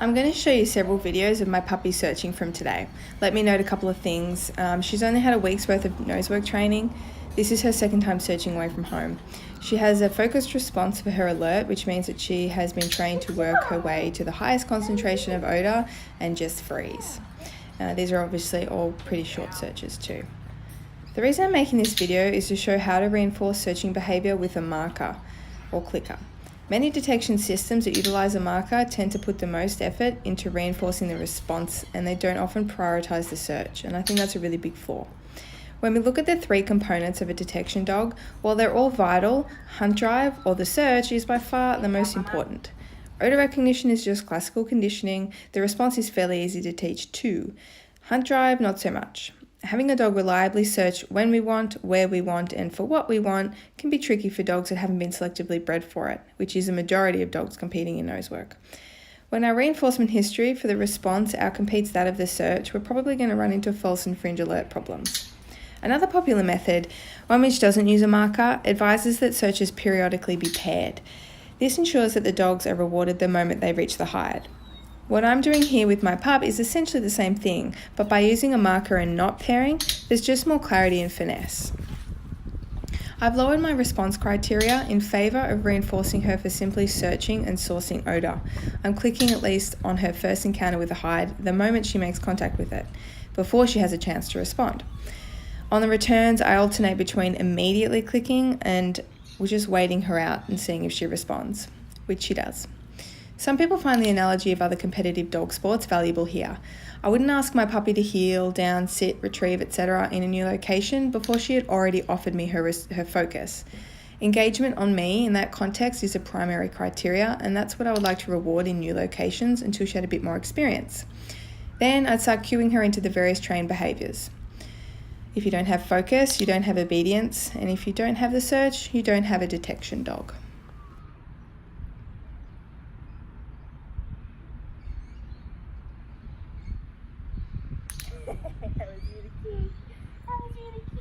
I'm going to show you several videos of my puppy searching from today. Let me note a couple of things. She's only had a week's worth of Nosework training. This is her second time searching away from home. She has a focused response for her alert, which means that she has been trained to work her way to the highest concentration of odour and just freeze. These are obviously all pretty short searches too. The reason I'm making this video is to show how to reinforce searching behaviour with a marker or clicker. Many detection systems that utilise a marker tend to put the most effort into reinforcing the response, and they don't often prioritise the search, and I think that's a really big flaw. When we look at the three components of a detection dog, while they're all vital, hunt drive or the search is by far the most important. Odour recognition is just classical conditioning. The response is fairly easy to teach too. Hunt drive, not so much. Having a dog reliably search when we want, where we want, and for what we want can be tricky for dogs that haven't been selectively bred for it, which is the majority of dogs competing in Nosework. When our reinforcement history for the response outcompetes that of the search, we're probably going to run into false and fringe alert problems. Another popular method, one which doesn't use a marker, advises that searches periodically be paired. This ensures that the dogs are rewarded the moment they reach the hide. What I'm doing here with my pup is essentially the same thing, but by using a marker and not pairing, there's just more clarity and finesse. I've lowered my response criteria in favour of reinforcing her for simply searching and sourcing odour. I'm clicking at least on her first encounter with a hide the moment she makes contact with it, before she has a chance to respond. On the returns, I alternate between immediately clicking and just waiting her out and seeing if she responds, which she does. Some people find the analogy of other competitive dog sports valuable here. I wouldn't ask my puppy to heel, down, sit, retrieve, etc. in a new location before she had already offered me her focus. Engagement on me in that context is a primary criteria, and that's what I would like to reward in new locations until she had a bit more experience. Then I'd start cueing her into the various trained behaviours. If you don't have focus, you don't have obedience, and if you don't have the search, you don't have a detection dog. That was really cute. That was really cute.